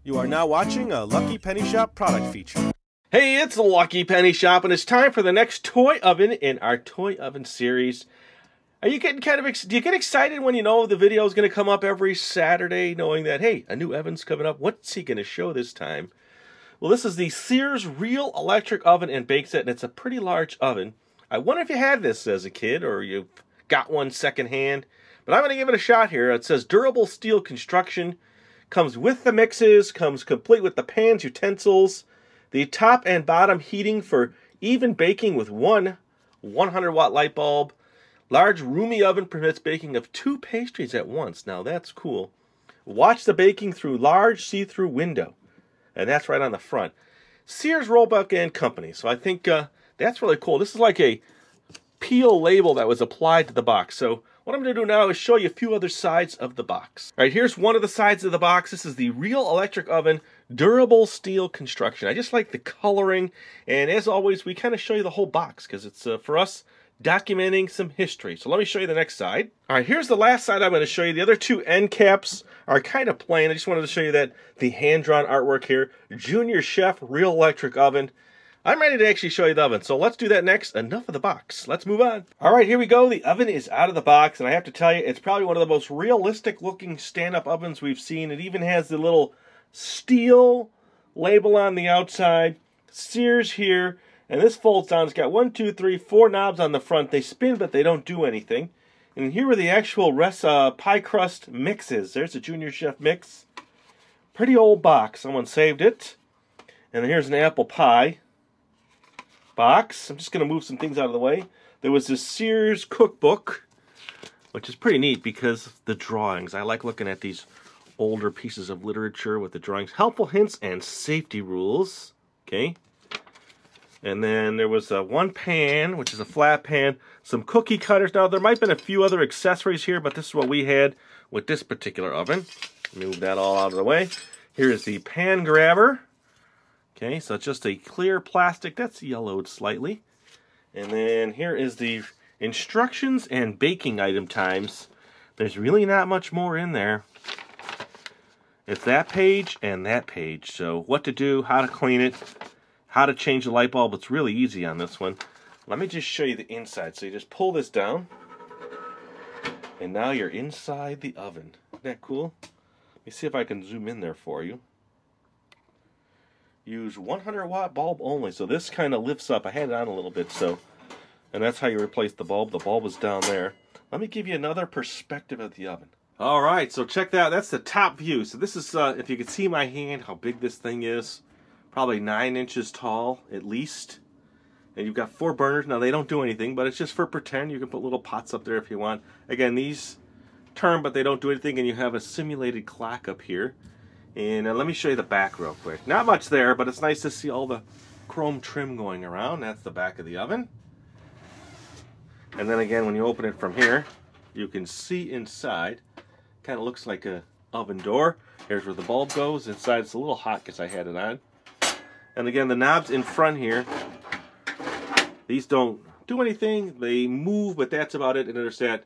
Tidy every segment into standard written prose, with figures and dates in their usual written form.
You are now watching a Lucky Penny Shop product feature. Hey, it's Lucky Penny Shop, and it's time for the next toy oven in our toy oven series. Are you getting do you get excited when you know the video is going to come up every Saturday, knowing that, hey, a new oven's coming up? What's he going to show this time? Well, this is the Sears Real Electric Oven and Bake Set, and it's a pretty large oven. I wonder if you had this as a kid, or you've got one secondhand, but I'm going to give it a shot here. It says durable steel construction. Comes with the mixes, comes complete with the pans, utensils, the top and bottom heating for even baking with one 100-watt light bulb. Large roomy oven permits baking of 2 pastries at once. Now that's cool. Watch the baking through large see-through window. And that's right on the front. Sears Roebuck and Company. So I think that's really cool. This is like a peel label that was applied to the box. So what I'm going to do now is show you a few other sides of the box. All right, here's one of the sides of the box. This is the Real Electric Oven durable steel construction. I just like the coloring, and as always, we kind of show you the whole box because it's for us documenting some history. So let me show you the next side. All right, here's the last side I'm going to show you. The other 2 end caps are kind of plain. I just wanted to show you that the hand-drawn artwork here. Junior Chef Real Electric Oven. I'm ready to actually show you the oven, so let's do that next. Enough of the box. Let's move on. All right, here we go. The oven is out of the box, and I have to tell you, it's probably one of the most realistic-looking stand-up ovens we've seen. It even has the little steel label on the outside, Sears here, and this folds down. It's got 1, 2, 3, 4 knobs on the front. They spin, but they don't do anything. And here are the actual pie crust mixes. There's a Junior Chef mix. Pretty old box. Someone saved it. And then here's an apple pie box. I'm just going to move some things out of the way. There was this Sears cookbook, which is pretty neat because the drawings. I like looking at these older pieces of literature with the drawings. Helpful hints and safety rules. Okay. And then there was one pan, which is a flat pan. Some cookie cutters. Now, there might have been a few other accessories here, but this is what we had with this particular oven. Move that all out of the way. Here is the pan grabber. Okay, so it's just a clear plastic that's yellowed slightly. And then here is the instructions and baking item times. There's really not much more in there. It's that page and that page. So what to do, how to clean it, how to change the light bulb. It's really easy on this one. Let me just show you the inside. So you just pull this down, and now you're inside the oven. Isn't that cool? Let me see if I can zoom in there for you. Use 100-watt bulb only, so this kind of lifts up. I had it on a little bit, so, and that's how you replace the bulb. The bulb is down there. Let me give you another perspective of the oven. All right, so check that out. That's the top view. So this is, if you can see my hand, how big this thing is. Probably 9 inches tall, at least. And you've got 4 burners. Now, they don't do anything, but it's just for pretend. You can put little pots up there if you want. Again, these turn, but they don't do anything, and you have a simulated clock up here. And let me show you the back real quick. Not much there, but it's nice to see all the chrome trim going around. That's the back of the oven. And then again, when you open it from here, you can see inside. Kind of looks like a oven door. Here's where the bulb goes. Inside it's a little hot because I had it on. And again, the knobs in front here, these don't do anything. They move, but that's about it. And there's that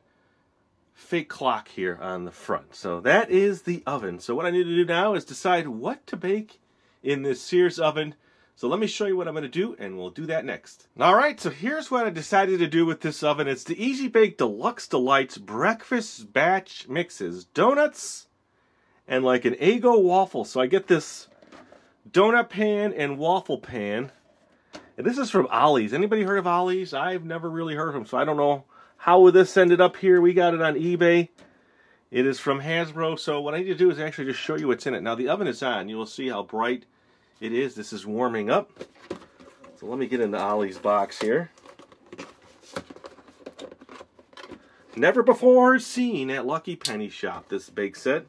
fake clock here on the front. So that is the oven. So what I need to do now is decide what to bake in this Sears oven. So let me show you what I'm going to do, and we'll do that next. All right, so here's what I decided to do with this oven. It's the Easy Bake Deluxe Delights breakfast batch mixes. Donuts and like an Eggo waffle. So I get this donut pan and waffle pan. And this is from Ollie's. Anybody heard of Ollie's? I've never really heard of them, so I don't know how this ended up here. We got it on eBay. It is from Hasbro. So what I need to do is actually just show you what's in it. Now the oven is on. You will see how bright it is. This is warming up. So let me get into Ollie's box here. Never before seen at Lucky Penny Shop, this bake set.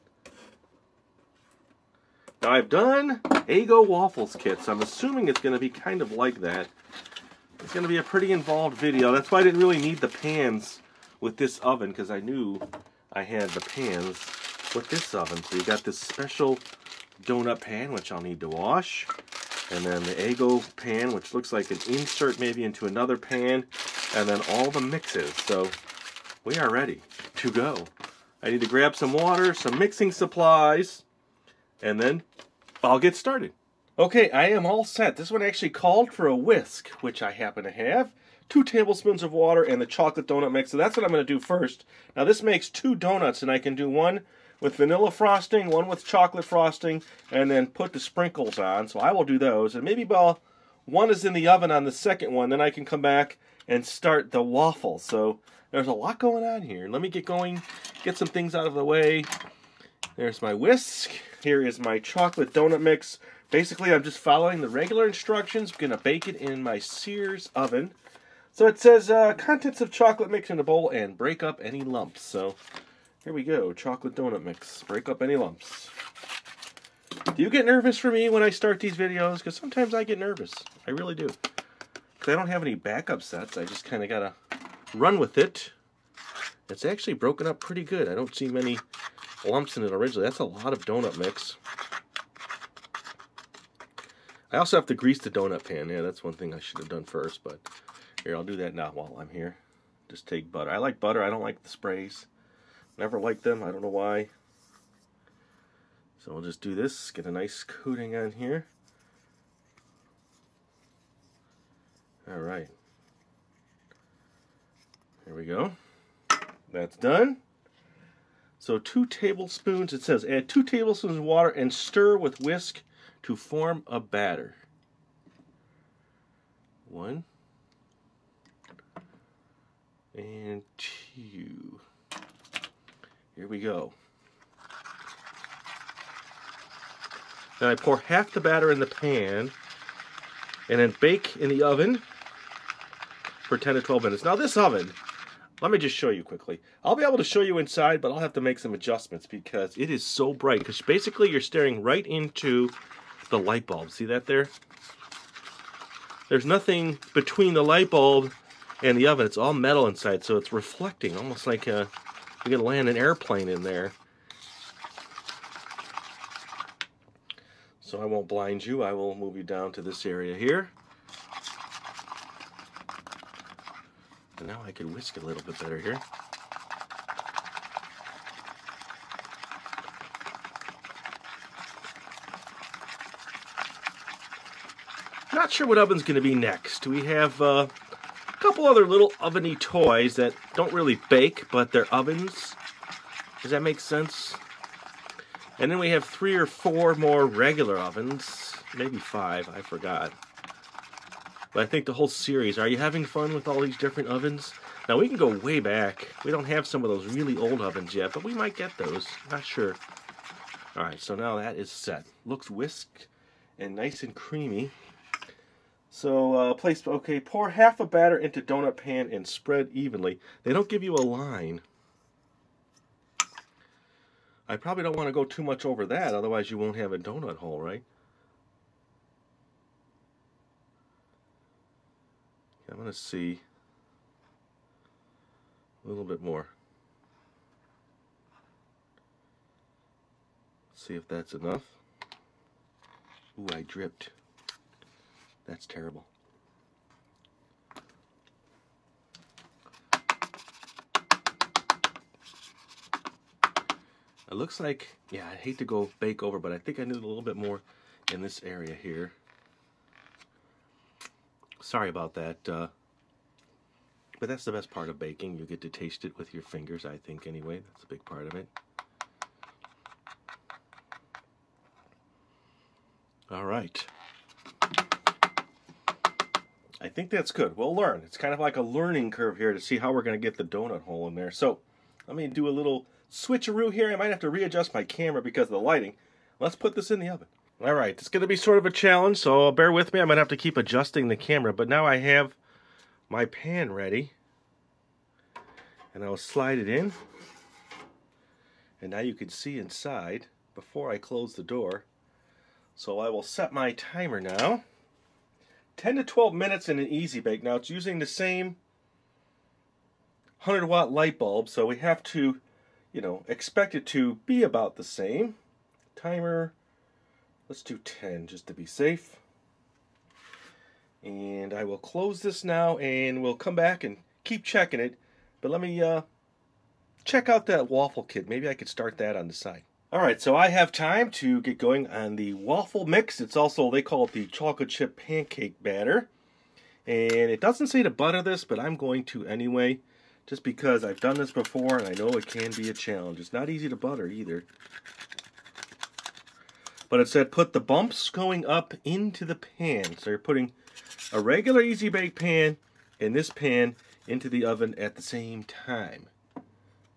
Now I've done Eggo Waffles kits. I'm assuming it's going to be kind of like that. It's going to be a pretty involved video. That's why I didn't really need the pans with this oven, because I knew I had the pans with this oven. So you got this special donut pan, which I'll need to wash. And then the Eggo pan, which looks like an insert maybe into another pan. And then all the mixes. So we are ready to go. I need to grab some water, some mixing supplies, and then I'll get started. Okay, I am all set. This one actually called for a whisk, which I happen to have. 2 tablespoons of water and the chocolate donut mix. So that's what I'm going to do first. Now this makes 2 donuts, and I can do one with vanilla frosting, one with chocolate frosting, and then put the sprinkles on. So I will do those. And maybe while one is in the oven on the second one, then I can come back and start the waffle. So there's a lot going on here. Let me get going, get some things out of the way. There's my whisk. Here is my chocolate donut mix. Basically, I'm just following the regular instructions. I'm going to bake it in my Sears oven. So it says, contents of chocolate mix in a bowl and break up any lumps. So here we go, chocolate donut mix. Break up any lumps. Do you get nervous for me when I start these videos? Because sometimes I get nervous. I really do. Because I don't have any backup sets. I just kind of got to run with it. It's actually broken up pretty good. I don't see many lumps in it originally. That's a lot of donut mix. I also have to grease the donut pan. Yeah, that's one thing I should have done first, but here, I'll do that now while I'm here. Just take butter. I like butter. I don't like the sprays. Never liked them. I don't know why. So we'll just do this. Get a nice coating on here. All right. Here we go. That's done. So 2 tablespoons, it says, add 2 tablespoons of water and stir with whisk to form a batter. 1 and 2. Here we go. Then I pour half the batter in the pan and then bake in the oven for 10 to 12 minutes. Now this oven, let me just show you quickly. I'll be able to show you inside, but I'll have to make some adjustments because it is so bright. Because basically you're staring right into the light bulb. See that there? There's nothing between the light bulb and the oven. It's all metal inside, so it's reflecting, almost like you're going to land an airplane in there. So I won't blind you. I will move you down to this area here. And now I can whisk a little bit better here. Not sure what oven's going to be next. We have a couple other little oveny toys that don't really bake, but they're ovens. Does that make sense? And then we have 3 or 4 more regular ovens. Maybe 5, I forgot. But I think the whole series. Are you having fun with all these different ovens? Now we can go way back. We don't have some of those really old ovens yet, but we might get those. Not sure. Alright, so now that is set. Looks whisked and nice and creamy. So pour half a batter into donut pan and spread evenly. They don't give you a line. I probably don't want to go too much over that, otherwise you won't have a donut hole, right? I'm going to see a little bit more. See if that's enough. Ooh, I dripped. That's terrible. It looks like, yeah, I hate to go bake over, but I think I need a little bit more in this area here. Sorry about that. But that's the best part of baking. You get to taste it with your fingers, I think, anyway. That's a big part of it. All right. I think that's good. We'll learn. It's kind of like a learning curve here to see how we're going to get the donut hole in there. So let me do a little switcheroo here. I might have to readjust my camera because of the lighting. Let's put this in the oven. All right, it's going to be sort of a challenge, so bear with me. I'm going to have to keep adjusting the camera. But now I have my pan ready. And I'll slide it in. And now you can see inside before I close the door. So I will set my timer now. 10 to 12 minutes in an easy bake. Now it's using the same 100-watt light bulb, so we have to, expect it to be about the same. Timer, let's do 10 just to be safe. And I will close this now and we'll come back and keep checking it. But let me check out that waffle kit. Maybe I could start that on the side. Alright, so I have time to get going on the waffle mix. It's also, they call it the chocolate chip pancake batter. And it doesn't say to butter this, but I'm going to anyway. Just because I've done this before and I know it can be a challenge. It's not easy to butter either. But it said put the bumps going up into the pan. So you're putting a regular easy bake pan and this pan into the oven at the same time.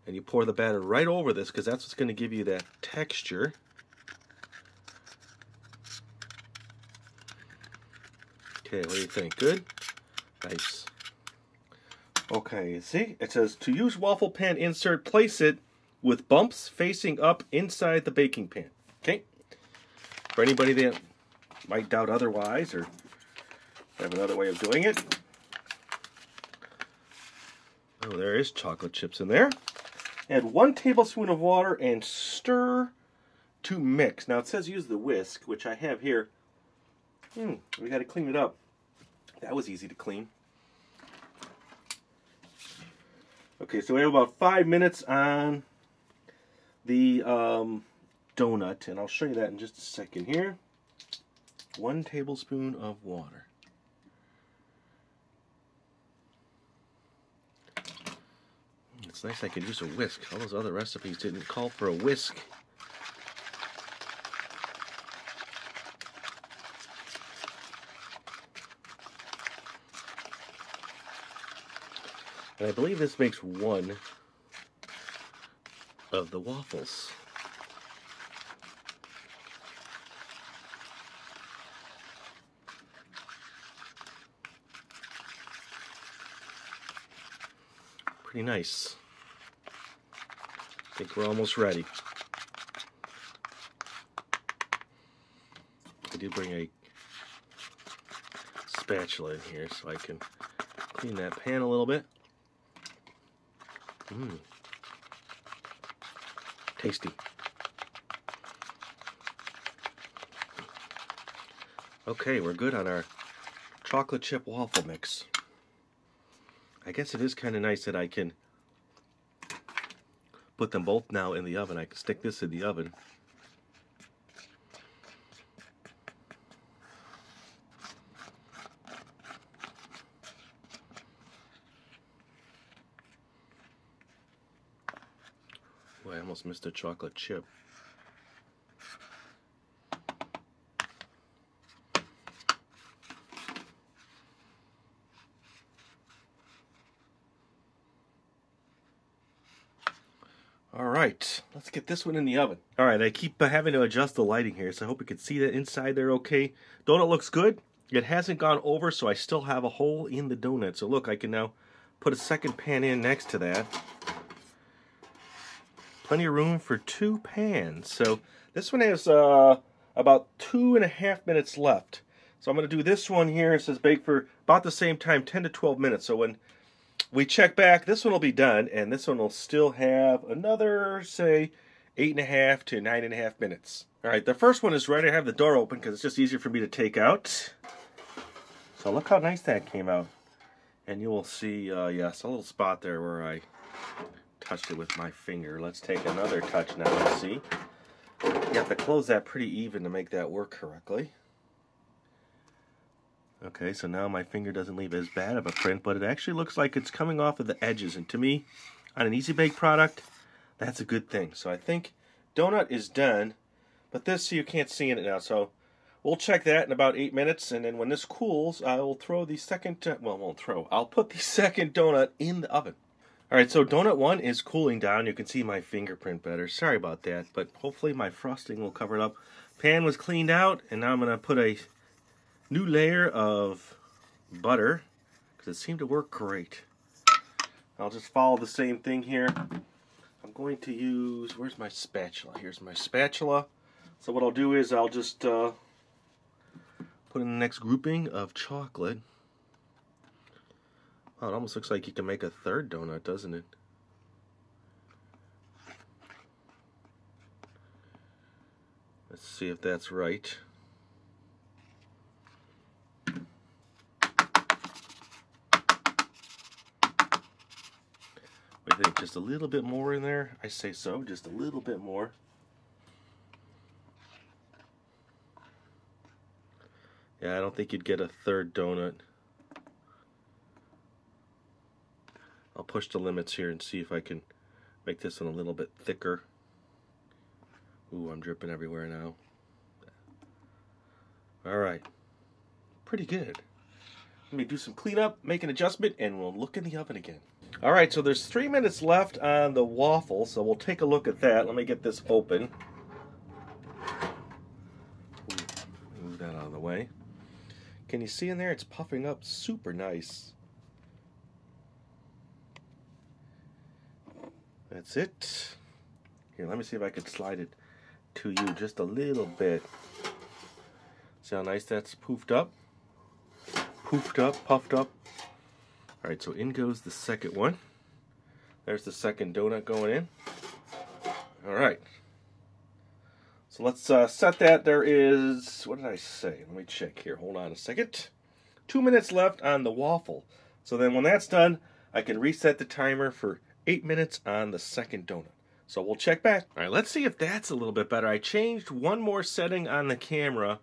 And you pour the batter right over this because that's what's going to give you that texture. Okay, what do you think? Good? Nice. Okay, see? It says to use waffle pan insert, place it with bumps facing up inside the baking pan. Okay? For anybody that might doubt otherwise or have another way of doing it. Oh, there is chocolate chips in there. Add 1 tablespoon of water and stir to mix. Now it says use the whisk, which I have here. We got to clean it up. That was easy to clean. Okay, so we have about 5 minutes on the donut, and I'll show you that in just a second here. 1 tablespoon of water. It's nice I could use a whisk. All those other recipes didn't call for a whisk. And I believe this makes 1 of the waffles. Pretty nice. I think we're almost ready. I did bring a spatula in here so I can clean that pan a little bit. Tasty. Okay, we're good on our chocolate chip waffle mix. I guess it is kind of nice that I can put them both now in the oven. I can stick this in the oven. Oh, I almost missed a chocolate chip. Alright, let's get this one in the oven. Alright, I keep having to adjust the lighting here, so I hope you can see that inside there okay. Donut looks good. It hasn't gone over, so I still have a hole in the donut. So look, I can now put a second pan in next to that. Plenty of room for 2 pans. So this one has about 2.5 minutes left. So I'm going to do this one here. It says bake for about the same time, 10 to 12 minutes. So when we check back, this one will be done, and this one will still have another, say, 8.5 to 9.5 minutes. All right, the first one is ready. I have the door open because it's just easier for me to take out. So look how nice that came out. And you will see, yes, a little spot there where I touched it with my finger. Let's take another touch now and see. You have to close that pretty even to make that work correctly. Okay, so now my finger doesn't leave as bad of a print, but it actually looks like it's coming off of the edges. And to me, on an Easy Bake product, that's a good thing. So I think donut is done, but this you can't see in it now. So we'll check that in about 8 minutes, and then when this cools, I will throw the second, I'll put the second donut in the oven. All right, so donut 1 is cooling down. You can see my fingerprint better. Sorry about that, but hopefully my frosting will cover it up. Pan was cleaned out, and now I'm going to put a new layer of butter because it seemed to work great. I'll just follow the same thing here. I'm going to use, where's my spatula? Here's my spatula. So what I'll do is I'll just put in the next grouping of chocolate. Wow, it almost looks like you can make a third donut, doesn't it? Let's see if that's right. I think just a little bit more in there. I say so, just a little bit more. Yeah, I don't think you'd get a third donut. I'll push the limits here and see if I can make this one a little bit thicker. Ooh, I'm dripping everywhere now. Alright. Pretty good. Let me do some cleanup, make an adjustment, and we'll look in the oven again. Alright, so there's 3 minutes left on the waffle, so we'll take a look at that. Let me get this open. Move that out of the way. Can you see in there? It's puffing up super nice. That's it. Here, let me see if I can slide it to you just a little bit. See how nice that's poofed up? Poofed up, puffed up. Alright, so in goes the second one. There's the second donut going in. Alright. So let's set that. There is, what did I say? Let me check here. Hold on a second. 2 minutes left on the waffle. So then when that's done, I can reset the timer for 8 minutes on the second donut. So we'll check back. Alright, let's see if that's a little bit better. I changed one more setting on the camera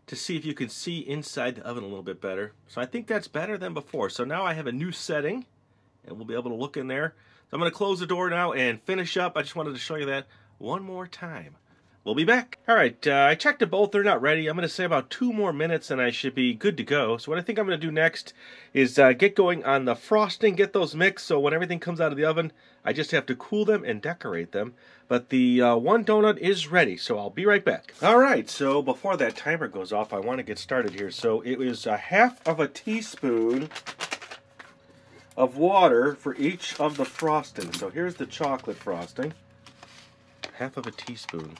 to see if you can see inside the oven a little bit better. So I think that's better than before. So now I have a new setting, and we'll be able to look in there. So I'm going to close the door now and finish up. I just wanted to show you that one more time. We'll be back. Alright, I checked them both. They're not ready. I'm going to say about 2 more minutes and I should be good to go. So what I think I'm going to do next is get going on the frosting, get those mixed, so when everything comes out of the oven, I just have to cool them and decorate them. But the one donut is ready, so I'll be right back. Alright, so before that timer goes off, I want to get started here. So it was a half of a teaspoon of water for each of the frosting. So here's the chocolate frosting. Half of a teaspoon.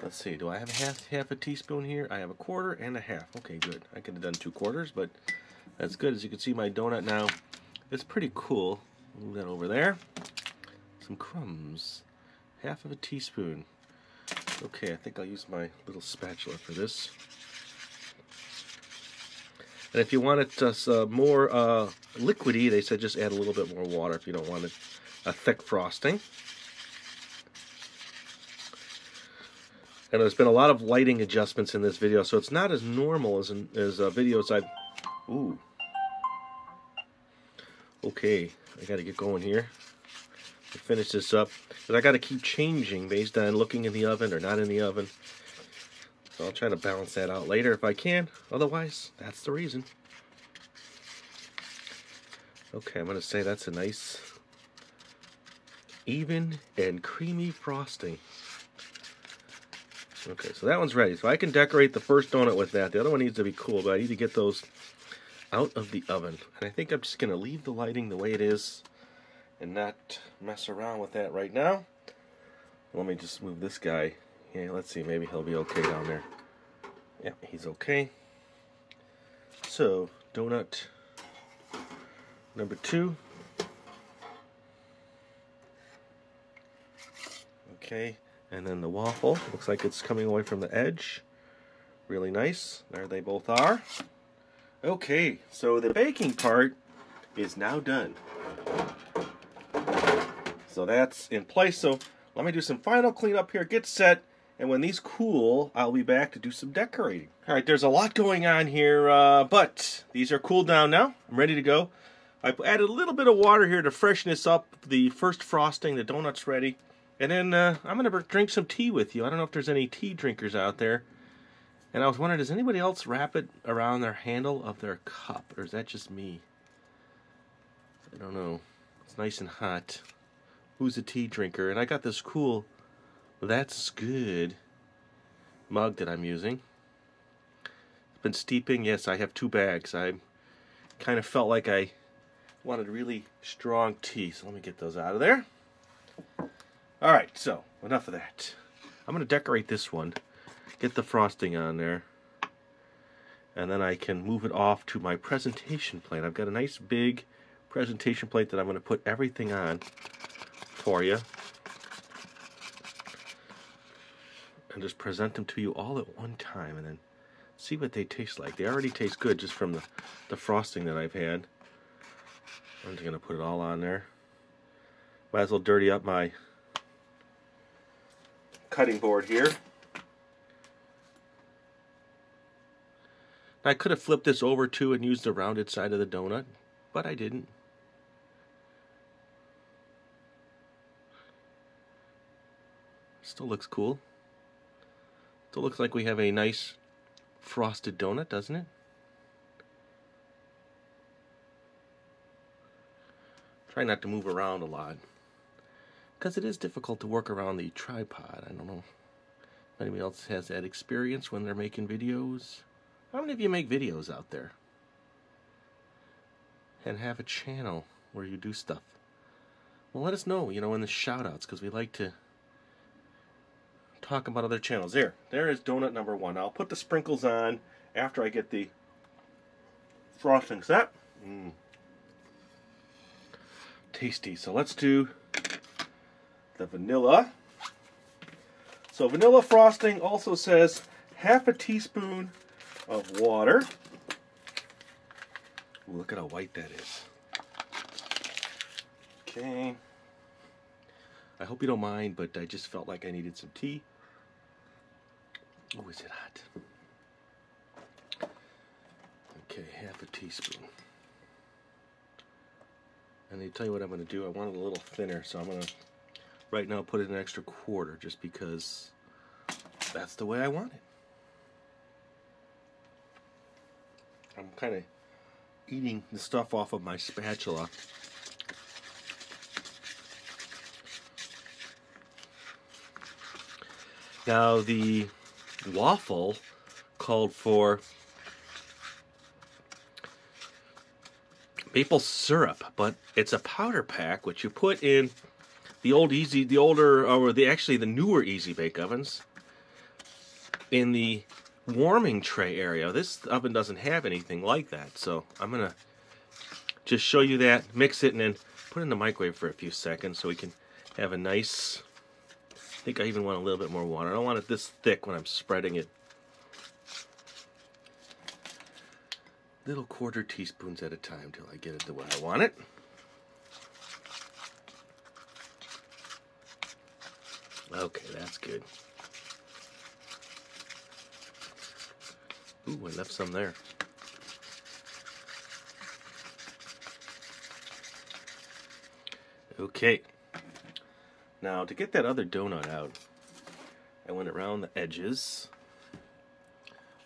Let's see, do I have half a teaspoon here? I have 1/4 and 1/2. Okay, good. I could have done 2/4, but that's good. As you can see, my donut now is pretty cool. Move that over there. Some crumbs. Half of a teaspoon. Okay, I think I'll use my little spatula for this. And if you want it more liquidy, they said just add a little bit more water if you don't want it a thick frosting. And there's been a lot of lighting adjustments in this video, so it's not as normal as videos I've... Ooh. Okay, I got to get going here to finish this up. But I got to keep changing based on looking in the oven or not in the oven. So I'll try to balance that out later if I can. Otherwise, that's the reason. Okay, I'm going to say that's a nice, even and creamy frosting. Okay, so that one's ready. So I can decorate the first donut with that. The other one needs to be cool, but I need to get those out of the oven. And I think I'm just going to leave the lighting the way it is and not mess around with that right now. Let me just move this guy. Yeah, let's see. Maybe he'll be okay down there. Yeah, he's okay. So, donut number 2. Okay. And then the waffle, looks like it's coming away from the edge. Really nice. There they both are. Okay, so the baking part is now done. So that's in place. So let me do some final cleanup here, get set, and when these cool, I'll be back to do some decorating. Alright, there's a lot going on here, but these are cooled down now. I'm ready to go. I added a little bit of water here to freshen this up. The first frosting, the donut's ready. And then I'm going to drink some tea with you. I don't know if there's any tea drinkers out there. And I was wondering, does anybody else wrap it around their handle of their cup? Or is that just me? I don't know. It's nice and hot. Who's a tea drinker? And I got this cool, that's good mug that I'm using. It's been steeping. Yes, I have 2 bags. I kind of felt like I wanted really strong tea. So let me get those out of there. Alright, so enough of that. I'm going to decorate this one, get the frosting on there, and then I can move it off to my presentation plate. I've got a nice big presentation plate that I'm going to put everything on for you. And just present them to you all at one time and then see what they taste like. They already taste good just from the frosting that I've had. I'm just going to put it all on there. Might as well dirty up my cutting board here. I could have flipped this over too and used the rounded side of the donut, but I didn't. Still looks cool. Still looks like we have a nice frosted donut, doesn't it? Try not to move around a lot, because it is difficult to work around the tripod. I don't know if anybody else has that experience when they're making videos. How many of you make videos out there and have a channel where you do stuff? Well, let us know, in the shout-outs, because we like to talk about other channels. There is donut number 1. I'll put the sprinkles on after I get the frosting set. Tasty. So let's do the vanilla. So vanilla frosting also says half a teaspoon of water. Ooh, look at how white that is. Okay. I hope you don't mind, but I just felt like I needed some tea. Oh, is it hot? Okay, half a teaspoon. And I tell you what I'm going to do. I want it a little thinner, so I'm going to, right now, put in an extra quarter, just because that's the way I want it. I'm kind of eating the stuff off of my spatula. Now, the waffle called for maple syrup, but it's a powder pack which you put in the newer Easy Bake ovens in the warming tray area. This oven doesn't have anything like that, so I'm gonna just show you that, mix it, and then put it in the microwave for a few seconds so we can have a nice, I think I even want a little bit more water. I don't want it this thick when I'm spreading it. Little quarter teaspoons at a time till I get it the way I want it. Okay, that's good. Ooh, I left some there. Okay. Now, to get that other donut out, I went around the edges.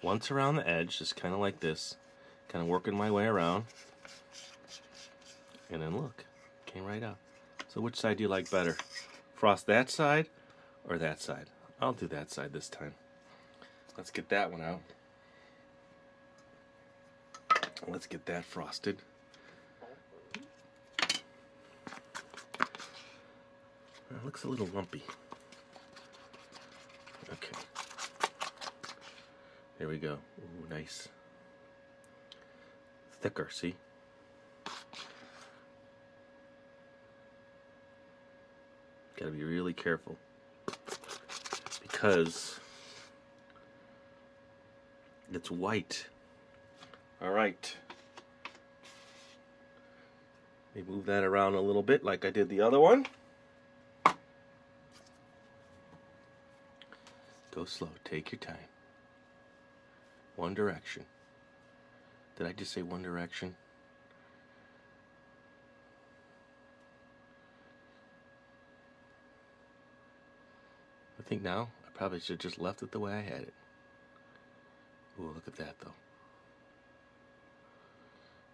Once around the edge, just kind of like this. Kind of working my way around. And then look, came right out. So which side do you like better? Frost that side or that side? I'll do that side this time. Let's get that one out. Let's get that frosted. It looks a little lumpy. Okay. There we go. Ooh, nice. Thicker, see? Gotta be really careful, because it's white. Alright. Let me move that around a little bit like I did the other one. Go slow, take your time. One direction. Did I just say one direction? I think now I probably should have just left it the way I had it. Ooh, look at that though.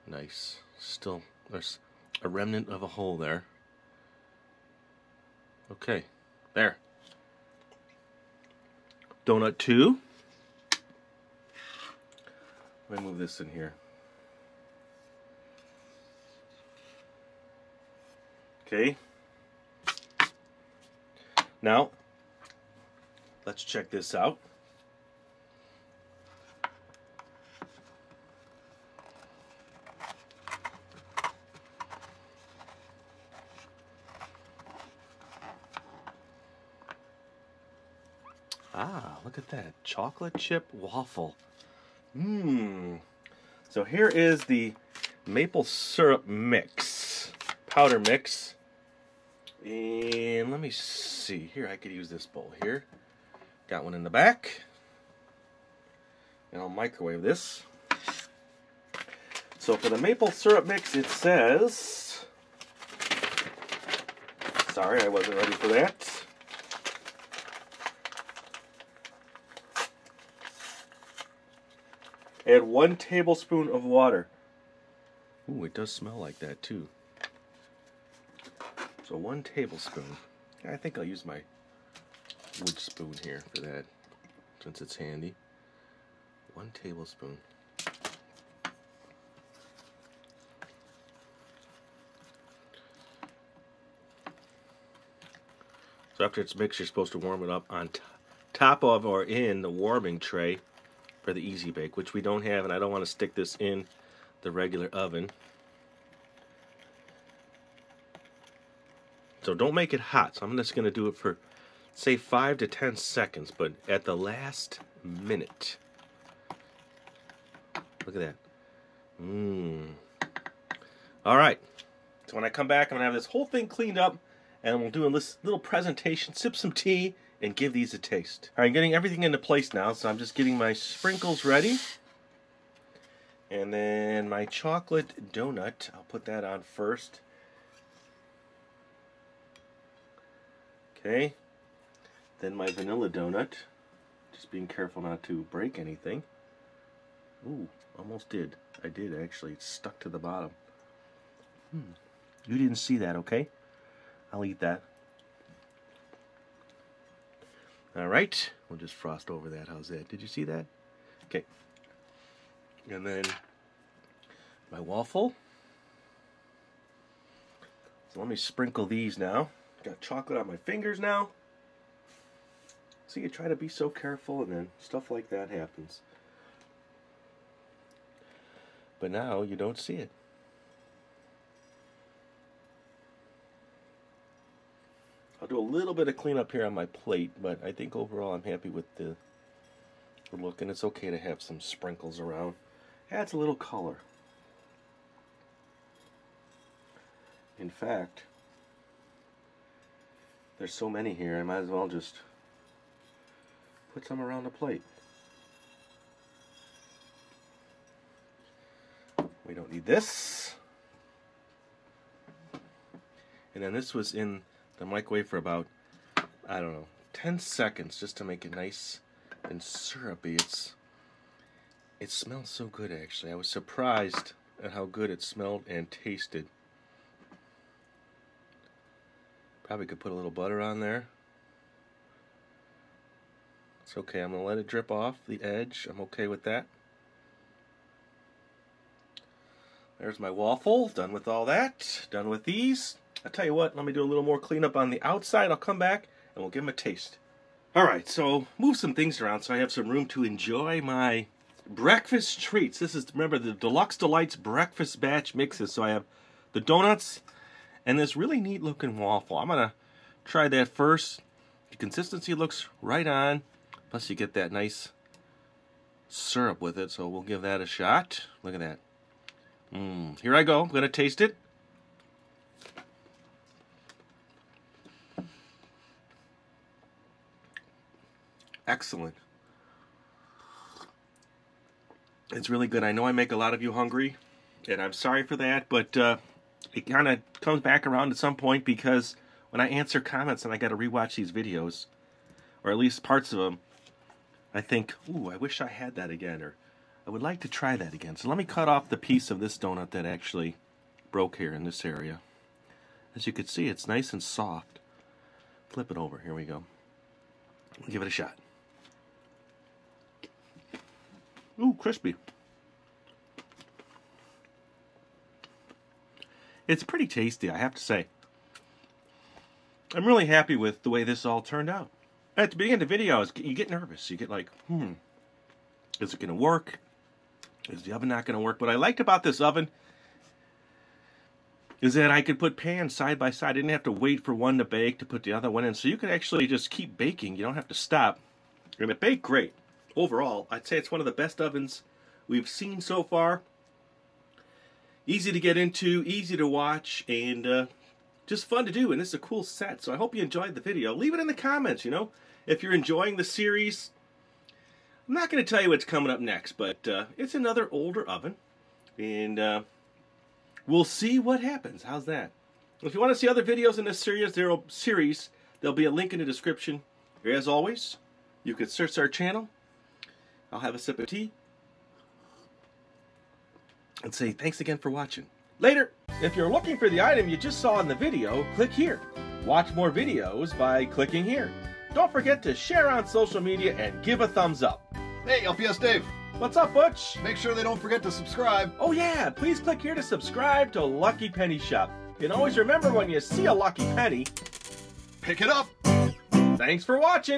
Nice. Still, there's a remnant of a hole there. Okay, there. Donut 2. Let me move this in here. Okay. Now, let's check this out. Ah, look at that. Chocolate chip waffle. So here is the maple syrup mix. Powder mix. And let me see. Here, I could use this bowl here. Got one in the back. And I'll microwave this. So for the maple syrup mix, it says... Sorry, I wasn't ready for that. Add 1 tablespoon of water. Ooh, it does smell like that too. So 1 tablespoon. I think I'll use my wood spoon here for that, since it's handy. 1 tablespoon. So after it's mixed, you're supposed to warm it up on top of or in the warming tray for the Easy Bake, which we don't have, and I don't want to stick this in the regular oven. So don't make it hot. So I'm just going to do it for, say, 5 to 10 seconds, but at the last minute. Look at that. All right. So when I come back, I'm going to have this whole thing cleaned up, and we'll do a little presentation, sip some tea, and give these a taste. All right, I'm getting everything into place now, so I'm just getting my sprinkles ready. And then my chocolate donut, I'll put that on first. Okay. Then my vanilla donut. Just being careful not to break anything. Ooh, almost did. I did, actually. It's stuck to the bottom. You didn't see that, okay? I'll eat that. Alright, we'll just frost over that. How's that? Did you see that? Okay. And then my waffle. So let me sprinkle these now. Got chocolate on my fingers now. So you try to be so careful, and then stuff like that happens. But now you don't see it. I'll do a little bit of cleanup here on my plate, but I think overall I'm happy with the look, and it's okay to have some sprinkles around. Adds a little color. In fact, there's so many here, I might as well just put some around the plate. We don't need this. And then this was in the microwave for about, I don't know, 10 seconds just to make it nice and syrupy. It smells so good, actually. I was surprised at how good it smelled and tasted. Probably could put a little butter on there. It's okay. I'm going to let it drip off the edge. I'm okay with that. There's my waffle. Done with all that. Done with these. I'll tell you what, let me do a little more cleanup on the outside. I'll come back and we'll give them a taste. Alright, so move some things around so I have some room to enjoy my breakfast treats. This is, remember, the Deluxe Delights breakfast batch mixes. So I have the donuts and this really neat looking waffle. I'm going to try that first. The consistency looks right on. Plus you get that nice syrup with it, so we'll give that a shot. Look at that. Here I go. I'm going to taste it. Excellent. It's really good. I know I make a lot of you hungry, and I'm sorry for that, but it kind of comes back around at some point, because when I answer comments and I got to rewatch these videos, or at least parts of them, I think, ooh, I wish I had that again, or I would like to try that again. So let me cut off the piece of this donut that actually broke here in this area. As you can see, it's nice and soft. Flip it over. Here we go. We'll give it a shot. Ooh, crispy. It's pretty tasty, I have to say. I'm really happy with the way this all turned out. At the beginning of the video, you get nervous. You get like, is it going to work? Is the oven not going to work? What I liked about this oven is that I could put pans side by side. I didn't have to wait for one to bake to put the other one in. So you could actually just keep baking. You don't have to stop. And it baked great. Overall, I'd say it's one of the best ovens we've seen so far. Easy to get into, easy to watch, and just fun to do. And this is a cool set, so I hope you enjoyed the video. Leave it in the comments, if you're enjoying the series. I'm not going to tell you what's coming up next, but it's another older oven. And we'll see what happens. How's that? If you want to see other videos in this series, there'll be a link in the description. As always, you can search our channel. I'll have a sip of tea. And say thanks again for watching. Later! If you're looking for the item you just saw in the video, click here. Watch more videos by clicking here. Don't forget to share on social media and give a thumbs up. Hey, LPS-Dave. What's up, Butch? Make sure they don't forget to subscribe. Oh yeah, please click here to subscribe to Lucky Penny Shop. And always remember, when you see a lucky penny, pick it up. Thanks for watching.